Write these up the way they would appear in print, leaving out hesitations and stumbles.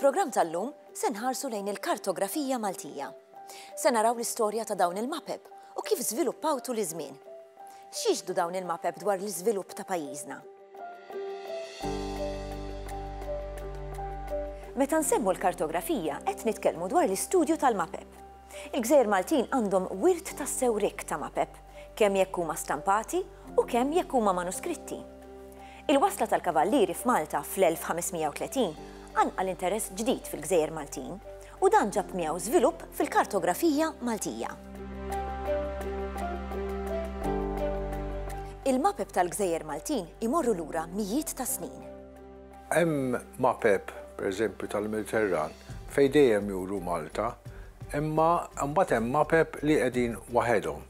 Fil-programm tal-lum se nħarsu lejn il-kartografija Maltija. Se naraw l-istorja ta' dawn il-mapep u kif żviluppaw tul iż-żmien. X'jixdu dawn il-mapep dwar l-iżvilupp ta' pajjiżna? Meta nsemmu l-kartografija qed nitkellmu dwar l-istudju tal-mapep. Il-Gżejjer Maltin għandhom wirt tas-sew rik ta' mapep, kemm jekk huma stampati u kemm jekk huma manuskritti. Il-wasla tal-kavallieri f'Malta fl-1530 għanqa l-interess ġdid fil-Gżejjer Maltin u dan ġab miegħu żvilupp fil-kartografija Maltija. Il-mapep tal-Gżejjer Maltin imorru lura mijiet ta' snin. Hemm mapep, pereżempju tal-Mediterran, fejn dejjem juru Malta, imma mbagħad hemm mapep li qegħdin waħedhom.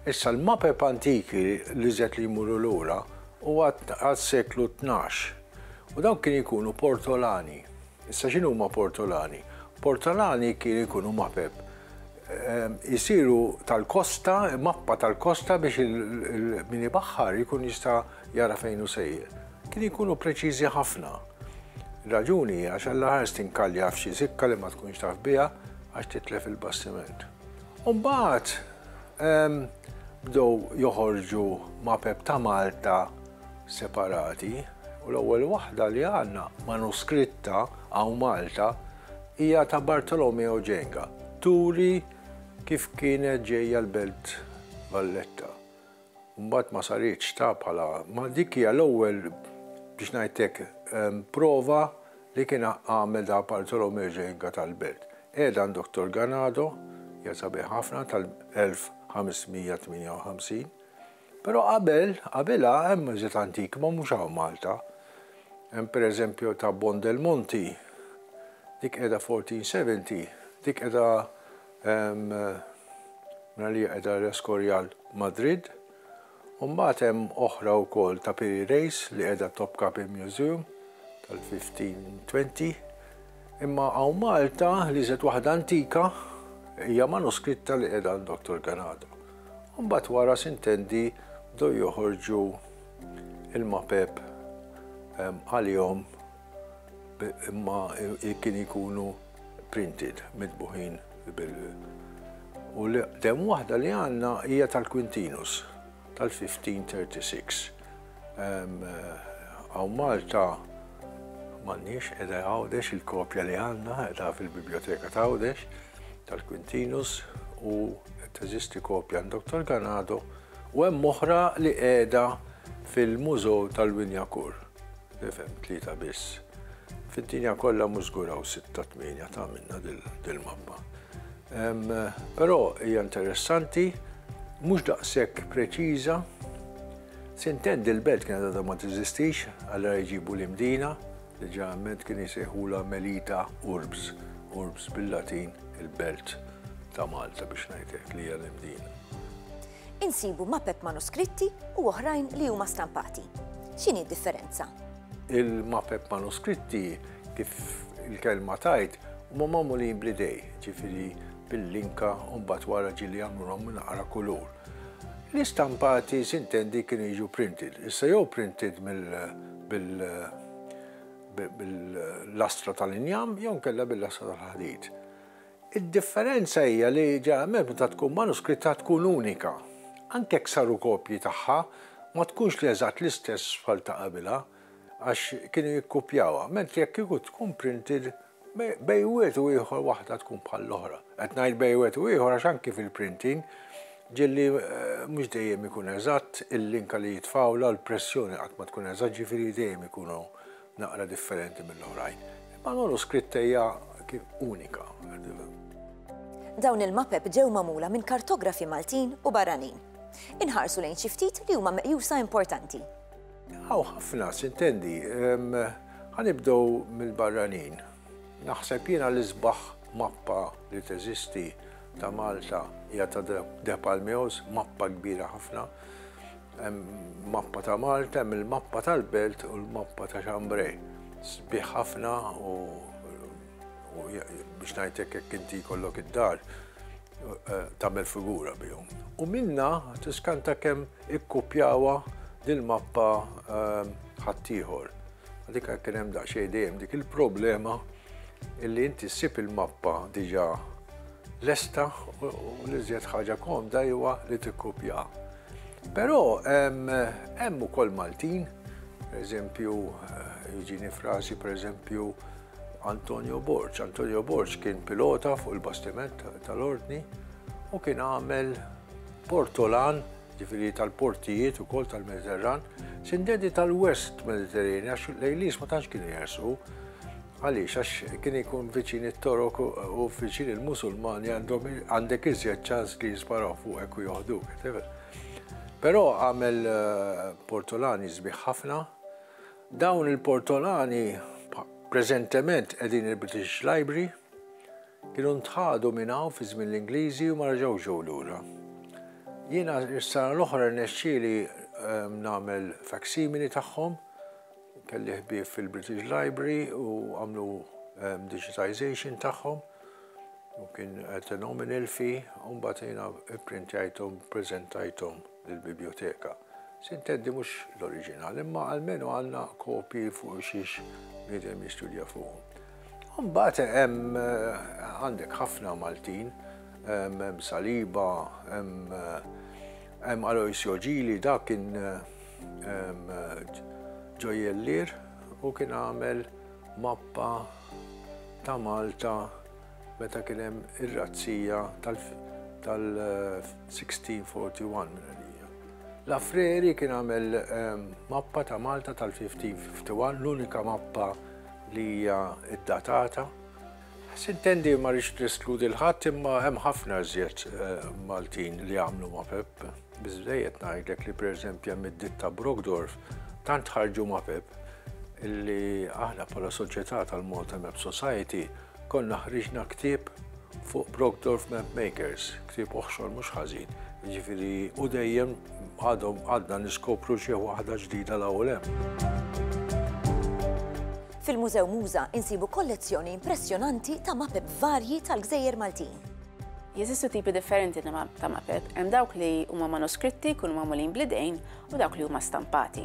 Issa l-mapep antiki li żed li jmorru lura huwa għas-seklu 12. U dawn kien ikunu portolani. Issa x'inhu huma portolani? Portolani kien ikunu mapep. Isiru tal-kosta, mappa tal-kosta biex min ibaħħar jkun jista' jara fejn hu sejjer. Kien ikunu preċiżi ħafna. Raġuni għax Alla tinkalja f'xi sikka li ma tkunx taf biha għax titlef il-bastiment. U mbagħad bdew joħorġu mapep ta' Malta separati. U l-ewwel waħda li għandna manuskritta għaw Malta hija ta' Bartolomeo Genga. Turi kif kienet ġejja l-Belt Valletta. Mbagħad ma saritx ta' bħala, ma dik hija l-ewwel biex ngħidlek prova li kien għamel da' Bartolomeo Genga tal-Belt. Qiegħda Dr. Ganado, hija sabiħ ħafna tal-1558, però qabelha hemm eżiet antik ma mhux hawn Malta. Hemm pereżempju ta' Bondelmonti, dik qiegħda 1470, dik qiegħda li qiegħda l-Escorial Madrid, u mbagħad hemm oħra wkoll ta' Piri Reis li qiegħda Topkapi Museum tal-1520. Imma hawn Malta li żed waħda antika hija manuskritta li qiegħda Dr. Ganado. U mbagħad wara sintendi bdew joħorġu il-mapep għalihom imma kien ikunu printed, mitbuħin u dem waħda li għandna hija tal-Quintinus tal-1536. Hawn Malta m'għandniex qiegħda Għawdex il-kopja li għandna qiegħda fil-Biblioteka ta' Għawdex tal-Quintinus u teżisti kopja Dr. Ganado u hemm oħra li qiegħda fil-Mużew tal-Winjakur. Fem, 3 biss. Fid-dinja kollha mhux żgur hawn 6-8 ta' minna dil-mappa. Però hija interessanti, mhux daqshekk preċiża. Sintendi l-belt kienet għadha ma teżistix, allura jġibu l-imdina, li ġeneralment kien jsejħula Melita Urbs. Urbs bil-Latin il-belt ta' Malta biex ngħidlek li hija l-imdina. Insibu mapep manuskritti u oħrajn li huma stampati. X'inhi d-differenza? Il-mapep manuskritti kif il-kelma tajt huma magħmulin bl-idej, ġifieri bil-linka u mbagħad wara ġieli jagħmluhom naqra kulur. L-istampati sintendi kienu jiġu printed. Issa jew printed bil-lastra tal-injam jew kellha bil-lastra tal-ħadid. Id-differenza hija li ġeneralment meta tkun manuskritta tkun unika. Anke jekk saru kopji tagħha ma tkunx li eżatt l-istess bħal ta' qabilha għax kienu jikkupjawha. Mentri jekk kieku tkun printed bej wieħed u ieħor waħda tkun bħal l-oħra. Qed ngħid bej wieħed u ieħor għax anke fil-printing ġieli mhux dejjem ikun eżatt, il-linka li jitfawla, l-pressjoni qatt ma tkun eżatt, ġifieri dejjem ikunu naqra differenti mill-oħrajn. Imma manuskritta hija unika. Dawn il-mapep ġew magħmula minn kartografi Maltin u barranin. Inħarsu lejn xi ftit li huma meqjusa importanti. Ħafna, sintendi, ħanibdew mill-barranin. Naħseb jiena l-isbaħ mappa li teżisti ta' Malta hija ta' De Palmeos, mappa kbira ħafna. Mappa ta' Malta, hemm il-mappa tal-Belt u l-mappa ta' Chambray. Sbieħ ħafna u biex ngħidlek jekk inti jkollok id-dar tagħmel figura bihom. U minna tiskanta kemm ikkupjawha dil-mappa ħaddieħor. Dik kien hemm daqsxejn dejjem dik il-problema illi inti ssib il-mappa diġà lesta u l-iżjed ħaġa komda huwa li tikkupjaha. Però hemm ukoll Maltin, pereżempju jiġini frasi pereżempju Antonio Borg. Antonio Borg kien pilota fuq il-bastiment tal-ordni u kien għamel portolan, ġifieri tal-portijiet ukoll tal-Mediterran, sindedi tal-West Mediterranean, għax l-Ejlis ma tantx kienu jersu. Għaliex, għax kien ikun viċin it-Torok u viċin il-Musulmani għandek iżjed ċans li jisparaw fuqek u joħduk. Però għamel portolani sbieħ ħafna. Dawn il-portolani preżentement qegħdin il-British Library kienu ntħadu minn hawn fi żmien l-Ingliżi u ma rġgħux ġew lura. Jiena s-sena l-oħra rnexxieli nagħmel facsimile tagħhom, kelli ħbieb fil-British Library u għamlu digitization tagħhom u kien qed nominal fee u mbagħad jiena ipprintjajthom, preżentajthom lill-biblioteka. Sintendi mhux l-oriġinali, imma almenu għandna kopji fuq xiex bniedem jistudja fuqhom. Mbagħad hemm għandek ħafna Maltin, hemm Saliba, hemm Aloisio Ġili, dak kien ġojellier u kien għamel mappa ta' Malta meta kien hemm ir-razzija tal-1641 minn għalija. L-Affreri kien għamel mappa ta' Malta tal-1551, l-unika mappa li hija ddatata. Sintendi ma rridx niskludi l-ħadd imma hemm ħafna iżjed Maltin li għamlu MAPEP. Biżżejjed ngħidlek li pereżempju hemm id-ditta Brogdorf tant ħarġu MAPEP illi aħna bħala soċjetà tal-Malta Map Society konna ħriġna ktieb fuq Brogdorf Map Makers, ktieb oħxor mhux ħażin. Jiġifieri u dejjem għadna niskopru xi waħda ġdida l-ewwel hemm. Fil-Mużew Muża insibu kollezzjoni impressjonanti ta' MAPEP varji tal-Gżejjer Maltin. Jeżistu tipi differenti ta' MAPEP, hemm dawk li huma manuskritti jkunu magħmulin bl-idejn u dawk li huma stampati.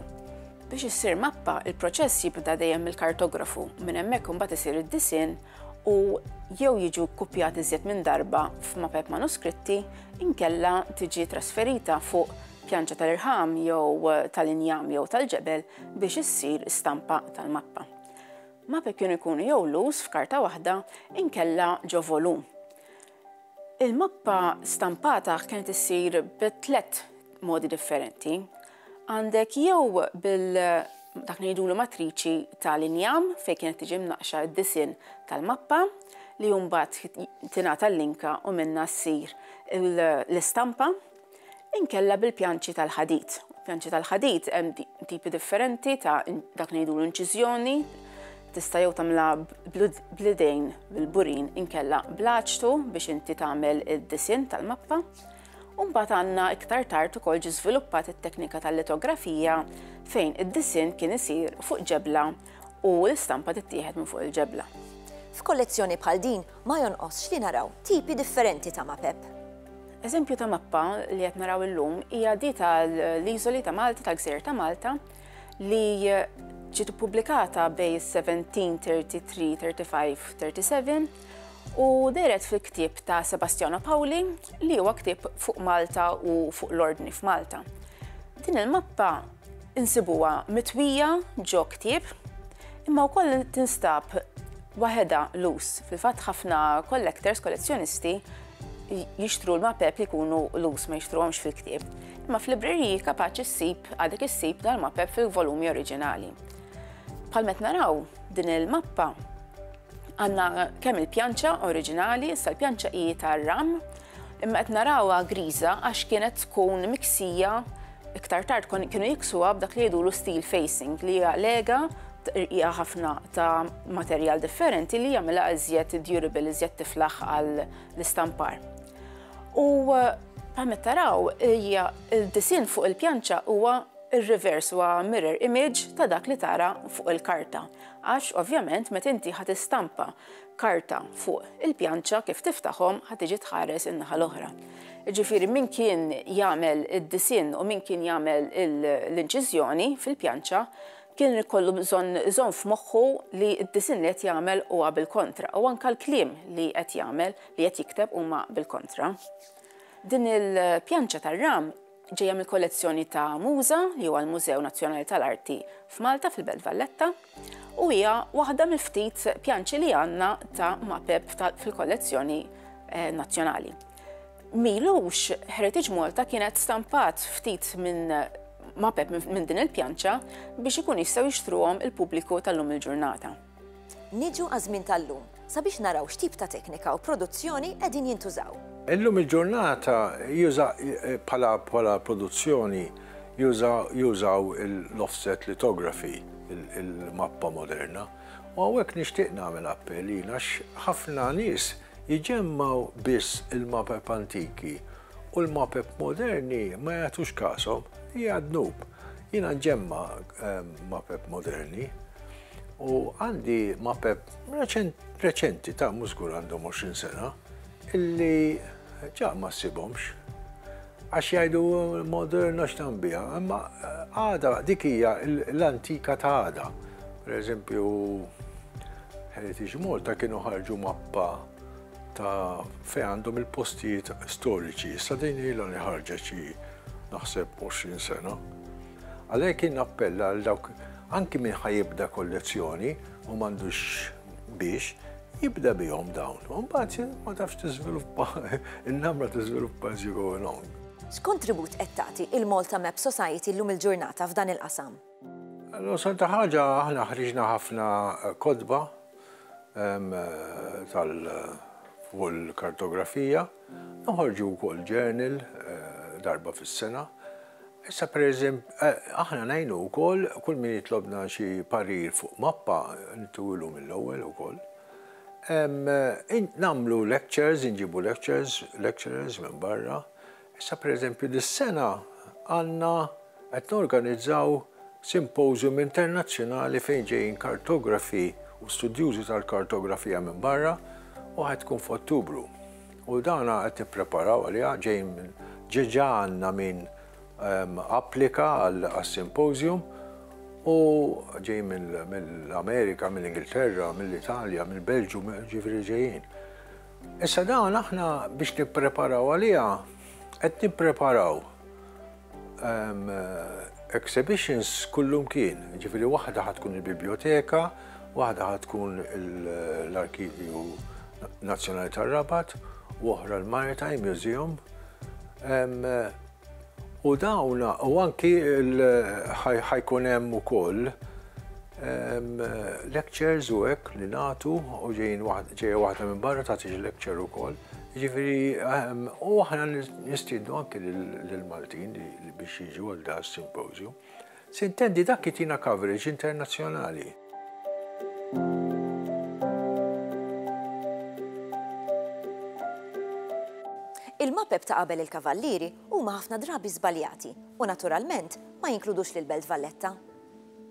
Biex issir mappa, il-proċess jibda dejjem mill-kartografu, minn hemmhekk imbagħad isir id-disinn u jew jiġu kkupjati iżjed minn darba f'MAPEP manuskritti inkella tiġi trasferita fuq pjanċa tal-irħam jew tal-injam jew tal-ġebel biex issir stampa tal-mappa. MAPEP kienu jkunu jew lus f'karta waħda inkella ġo volum. Il-mappa stampata kienet issir b'3 modi differenti. Għandek jew dak ngħidulu matriċi tal-injam fejn kienet tiġi mnaqxa d-disinn tal-mappa li mbagħad tingħata l-linka u minnha ssir l-istampa inkella bil-pjanċi tal-ħadid. Pjanċi tal-ħadid hemm tipi differenti ta' dak ngħidulu inċiżjoni, tista' jew tagħmilha bl-idejn bil-burin inkella bl-aċtu biex inti tagħmel id-disinn tal-mappa. U mbagħad għandna iktar tard ukoll ġie żviluppat it-teknika tal-litografija fejn id-disinn kien isir fuq ġebla u l-istampa tittieħed minn fuq il-ġebla. F'kollezzjoni bħal din ma jonqosx li naraw tipi differenti ta' MAPEP. Eżempju ta' mappa li qed naraw illum hija di tal-Iżoli ta' Malta, tal-Gżejjer ta' Malta li ġiet ippubblikata bejn 1733, 35, 37 u deret fil-ktieb ta' Sebastiano Paoli li huwa ktieb fuq Malta u fuq l-ordni f'Malta. Din il-mappa insibuha mitwija ġo ktieb imma wkoll tinstab waħedha lus. Fil-fatt ħafna collectors, kollezzjonisti jixtru l-MAPEP li jkunu lus ma jixtruhomx fil-ktieb. Imma fil-libreriji kapaċi ssib għadek issib dal-MAPEP fil-volumi oriġinali. Bħalmet naraw din il-mappa għandna kemm il-pjanċa oriġinali, issa l-pjanċa hi tar-ram, imma qed narawha griża għax kienet tkun miksija iktar tard kienu jiksuha b'dak li jgħidulu steel facing li hija lega hija ħafna ta' materjal differenti li jagħmilha iżjed durable, iżjed tiflaħ għall-istampar. U bħalmet taraw hija il-disinn fuq il-pjanċa huwa il-reverse huwa mirror image ta' dak li tara fuq il-karta. Għax ovvjament meta inti ħad istampa karta fuq il-pjanċa kif tiftaħhom ħad tiġi tħares in-naħa l-oħra. Ġifieri min kien jagħmel id-disinn u min kien jagħmel l-inċiżjoni fil-pjanċa kien ikollu bżonn f'moħħu li d-disin li qed jagħmel huwa bil-kontra, u anke l-kliem li qed jagħmel li qed jikteb huma bil-kontra. Din il-pjanċa tar-ram ġejja mill-kollezzjoni ta' Muża li huwa l-Mużew Nazzjonali tal-Arti f'Malta fil-Belt Valletta u hija waħda mill-ftit pjanċi li għandna ta' MAPEP fil-kollezzjoni nazzjonali. Milux Heritage Malta kienet stampat ftit minn MAPEP minn din il-pjanċa biex ikun jistgħu jixtruhom il-pubbliku tal-lum il-ġurnata. Niġu għażmien tal-lum sabiex naraw x'tip ta' teknika u produzzjoni qegħdin jintużaw. Illum il-ġurnata bħala produzzjoni jużaw l-offset lithography, il-mappa moderna. U hawnhekk nixtieq nagħmel appell għax ħafna nies jiġemmaw biss il-MAPEP antiki u l-MAPEP moderni ma jagħtux kasom. Hija dnub. Jiena nġemma MAPEP moderni u għandi MAPEP reċenti ta' mużgur għandhom 20 sena illi ġa ma ssibhomx għax jgħidu moderna x'tambija, imma għada dik hija l-antika ta' għada. Per eżempju, Heritage Malta kienu ħarġu mappa ta' fejn għandhom il-postijiet storiċi, sa din ilha li ħarġet xi naħseb 20 sena. Għalhekk kien appella għal dawk anki min ħajibda kollezzjoni u m'għandux biex jibda bihom dawn. U mbagħad ma tafx tiżviluppa, in-namra tiżviluppa as you go along. X'kontribut qed tagħti il-Malta Map Society llum il-ġurnata f'dan il-qasam? Santa ħaġa aħna ħriġna ħafna kodba fuq il-kartografija, noħorġu wkoll journal darba fis-sena. Issa pereżempju aħna ngħinu wkoll kull min jitlobna xi parir fuq mappa nitwilu mill-ewwel ukoll. Nagħmlu lectures, inġibu lecturers minn barra. Issa pereżempju dis-sena għandna qed norganizzaw symposium internazzjonali fejn ġejjin kartografi u studjużi tal-kartografija minn barra u ħad tkun f'Ottubru. U dana qed nippreparaw għaliha ġejjin minn ġeġa għandna min applika għal-symposium u ġej mill-Amerika, mill-Ingilterra, mill-Italja, mill-Belġu, ġifri ġejjin. Issa dawn aħna biex nippreparaw għaliha qed nippreparaw exhibitions kullum kien. Ġifri waħda ħad tkun il-biblioteka, waħda ħad tkun l-Arkivju Nazzjonali tar-Rabat, u oħra l-Maritime Museum. U dawna, u anki ħajkun hemm ukoll lectures u hekk li nagħtu u ġejja waħda minn barra tagħti lecture ukoll. Jiġifieri u aħna nistiednu anki lill-Maltin li biex jiġu għal da symposium. Sintendi dak kitina coverage internazzjonali. Il-MAPEP ta' qabel il-kavallieri huma ħafna drabi żbaljati u naturalment ma jinkludux lill-Belt Valletta.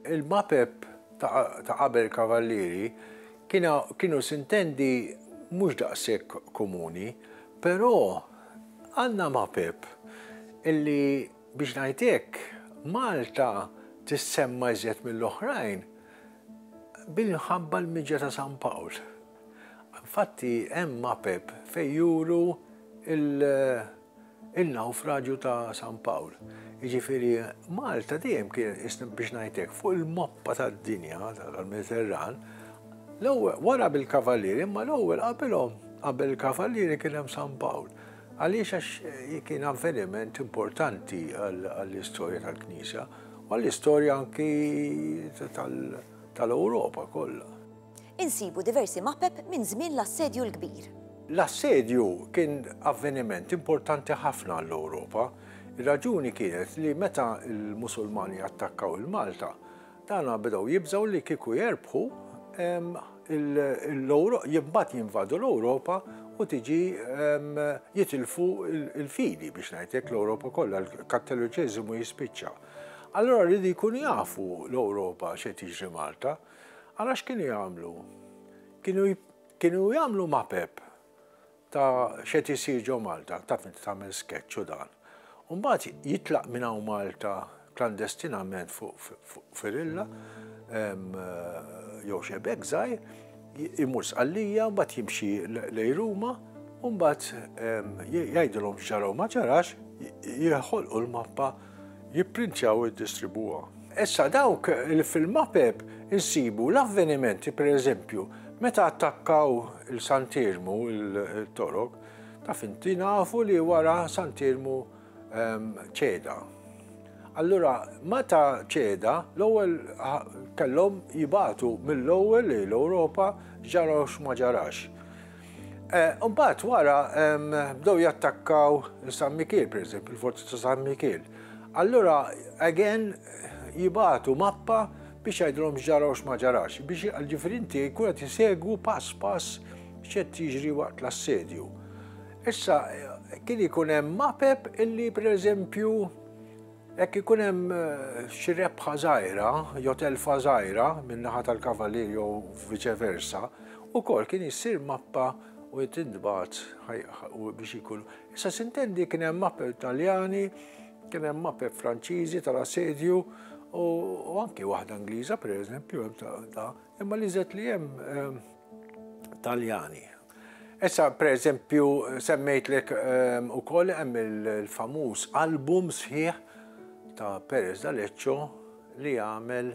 Il-MAPEP ta' qabel il-kavallieri kienu sintendi mhux daqshekk komuni, però għandna MAPEP illi biex ngħidlek Malta tissemma iżjed mill-oħrajn bil-ħabba l-miġja ta' San Pawl. Infatti hemm MAPEP fejn juru il-nawfraġġju ta' San Pawl. Jiġifieri Malta dejjem kien biex ngħidlek fuq il-mappa tad-dinja tal-Mediterran, wara bil-kavallieri, imma l-ewwel qabel il-kavallieri kien hemm San Pawl. Għaliex għax kien avveniment importanti għall-istorja tal-Knisja u għall-istorja anki tal-Ewropa kollha. Insibu diversi MAPEP minn żmien l-assedju l-kbir. L-assedju kien avveniment importanti ħafna għall-Ewropa. Ir-raġuni kienet li meta l-Musulmani attakkaw il-Malta, dana bdew jibżgħu li kieku jerbħu jibbat jinvadu l-Ewropa u tiġi jitilfu il-fidi biex ngħidlek l-Ewropa kollha, l-Kattoliċiżmu jispiċċa. Allora rridu jkunu jafu l-Ewropa x'qed jiġri Malta, għalax kienu jagħmlu? Kienu jagħmlu MAPEP ta' x'qed isir ġew Malta, taf inti tagħmel sketch u dan. U mbagħad jitlaq minn hawn Malta klandestinament fuq Firilla, jew xebek żgħir, imur sqallija, mbagħad jimxi lejn Ruma, u mbagħad jgħidulhom x'ġara u ma ġarax, jieħolqu l-mappa, jipprintjaw id-distribuha. Issa dawk fil-mapep insibu l-avvenimenti, pereżempju, meta attakkaw il-Santermu, il-Torok, taf inti nafu li wara Santermu ċeda. Allura, meta ċeda, l-ewwel kellhom jibatu mill-ewwel li l-Ewropa ġara x'ma ġarax. Mbagħad wara bdew jattakkaw San Mikiel, pereżempju, il-Forti ta' San Mikiel. Allura, again, jibatu mappa biex jgħidulhom x'ġara u x'ma ġarax, biex għal-ġifierinti jkunu qed isegwu pass pass x'qed jiġri waqt l-assedju. Issa, kien ikun hemm mapep illi pereżempju jekk ikun hemm xi rebħa żgħira, jew telfa żgħira min-naħa tal-kavallier jew viċeversa, ukoll kien issir mappa u jitindbat biex ikunu. Issa sintendi kien hemm mapep Taljani, kien hemm mapep Franċiżi tal-assedju u anke waħda Ingliża pereżempju imma li żed li hemm Taljani. Issa pereżempju semmejtlek ukoll hemm il-famuż album sħiħ ta' Perez d'Aleccio li għamel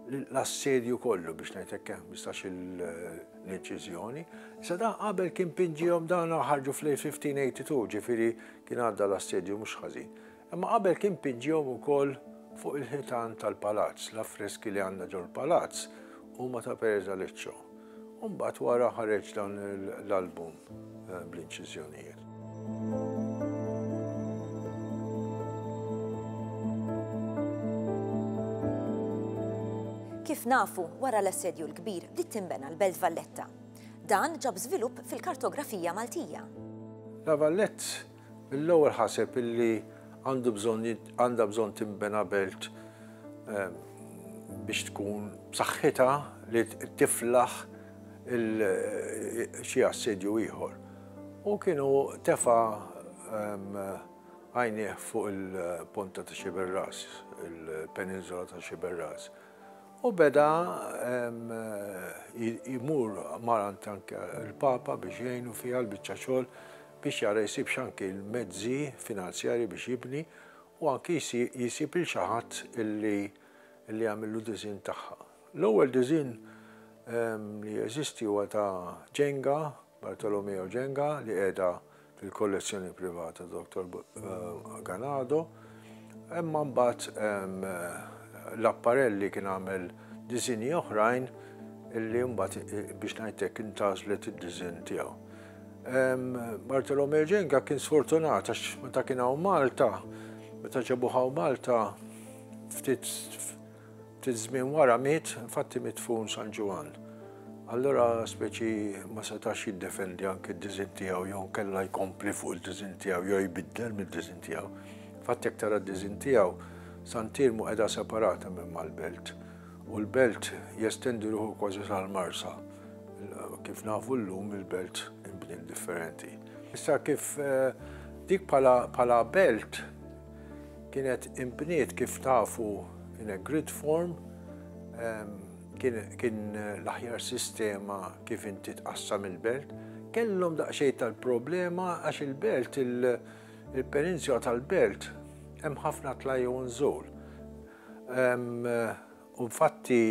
l-assedju kollu biex ngħidlek hemm bistax l-inċiżjoni. Issa da qabel kien pinġihom dan ħarġu fl-1582, ġifieri kien għadda l-assedju mhux ħażin. Imma qabel kien pinġihom ukoll fuq il-ħitan tal-palazz, l-affreski li għandna ġol palazz huma ta' Perez d'Aleccio. U mbagħad wara ħareġ dan l-album bl-inċiżjonijiet. Kif nafu, wara l-assedju l-kbir bdiet tinbena l-Belt Valletta. Dan ġab żvilupp fil-kartografija Maltija. La Vallett mill-ewwel ħaseb illi għandha bżonn tinbena belt biex tkun b'saħħitha li tiflaħ xi assedju ieħor. U kienu tefa' għajnieh fuq il-ponta ta' Xiberras, il-peninsula ta' Xiberras. U beda jimur marant anke il-Papa biex jgħinu fiha l-biċċa xogħol biex jara jsib x'anke l-mezzi finanzjarji biex jibni u anke jisib il xi ħadd illi jagħmillu diżin tagħha. L-ewwel diżin li jeżisti huwa ta' Ġenga, Bartolomeo Ġenga, li qiegħda fil-kollezzjoni privata Dr. Ganado, imma mbagħad l-Apparelli kien għamel diżini oħrajn illi mbagħad biex ngħidlek intażlet id-diżin tiegħu. Bartolomeo Ġenga kien sfortunat għax meta kien hawn Malta, meta ġabuh Malta ftit żmien wara miet, infatti mitfun San Ġuan. Allura speċi ma setax jiddefendi anke d-diżin tiegħu jew kellha jkompli fuq il-diżin tiegħu jew jbiddel mid-diżin tiegħu. Infatti jekk tara d-diżin tiegħu Santermu qiegħda separata minn mal-belt u l-belt jestendi ruħu kważi sal-Marsa. Kif nafu llum il-belt inbniet differenti. Issa kif dik bħala belt kienet inbniet kif tafu in a grid form, kien l-aħjar sistema kif inti tqassam il-belt, kellhom daqsxejn tal-problema għax il-belt, il-peninsula tal-belt, hemm ħafna tlajja u nżul. U infatti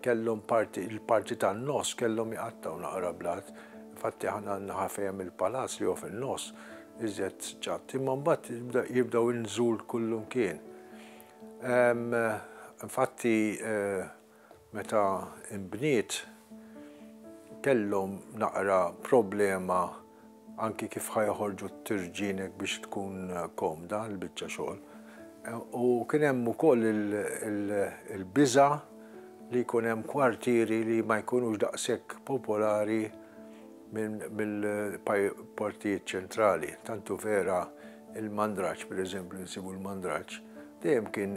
kellhom il-parti tan-nofs kellhom jqattaw naqra blat, infatti aħna naħa fejn il-palazz li huwa fin-nofs iżjed ġatt, imma mbagħad jibdew inżul kullum kien. Infatti meta inbniet kellhom naqra problema anki kif ħajħorġu t-tirġinek biex tkun komda l-biċċa xogħol. U kien hemm ukoll il-biża' li jkun hemm kwartieri li ma jkunux daqshekk popolari mill-partijiet ċentrali. Tantu vera il-Mandraċ, pereżempju, nsibu l-Mandraċ, dejjem kien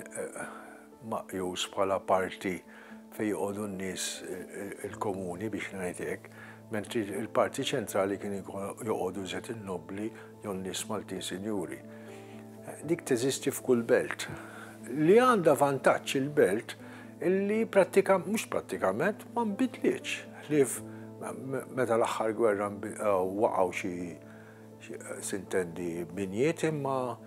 maqjus bħala parti fejn joqogħdu n-nies il-komuni biex ngħid hekk, mentri il-parti ċentrali kien joqogħdu żed in-nobbli jew n-nies Maltin sinjuri. dik teżisti f'kull belt. Li għandha vantaġġ il-belt illi mhux prattikament ma nbidlitx. Li meta l-aħħar gwerra waqgħu xi sintendi binjiet imma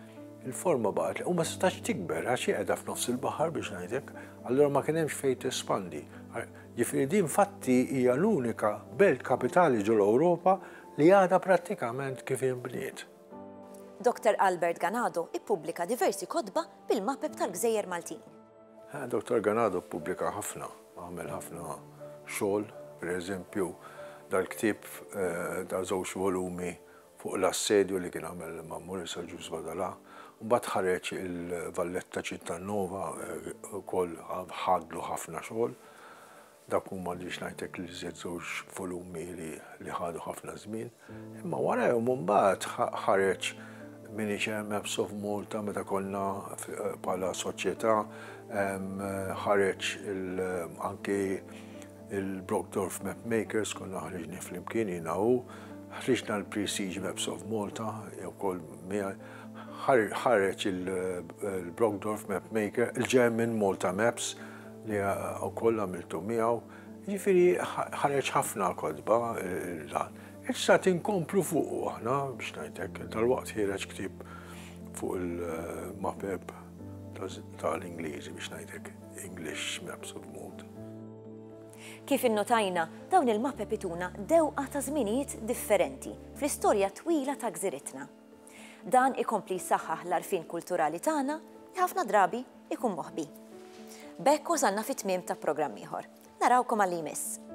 il-forma baqgħet u ma setax tikber għax qiegħda f'nofs il-baħar biex ngħidlek, allura ma kien hemmx fejn tespandi. Ġifieri din infatti hija l-unika belt kapitali ġol-Ewropa li għadha prattikament kif inbniet. Dr. Albert Ganado ippubblika diversi kotba bil-mapep tal-Gżejjer Maltin. Dr. Ganado pubblika ħafna, għamel ħafna xogħol, pereżempju dal-ktieb ta' żewġ volumi fuq l-assedju li kien għamel ma' Morisa Ġus Badala, u mbagħad ħareġ il-Valletta Cittanova ukoll ħadlu ħafna xogħol. Dak huma li ngħidlek li żied żewġ volumi li ħadu ħafna żmien. Imma warahom mbagħad ħareġ Miniature Maps of Malta meta konna bħala soċjetà, ħareġ anke il-Brockdorf Map Makers konna ħriġni flimkien jiena u ħriġna l-Prestige Maps of Malta, wkoll ħareġ il-Brockdorf Map Maker, il-German Malta Maps li wkoll għamiltu miegħu. Jiġifieri ħareġ ħafna kotba dan. Issa tinkomplu fuq aħna biex ngħidlek tal-waqt ħireġ ktieb fuq il-mapep tal-Ingliżi biex ngħidlek English Maps of Malta. Kif innotajna, dawn il-mapep ituna dewqa ta' żminijiet differenti fl-istorja twila ta' gżiritna. Dan ikompli jsaħħaħ l-arfin kulturali tagħna li ħafna drabi ikun moħbi. Bekk wasalna fit-tmiem ta' programm ieħor. Narawkom għall-jmiss.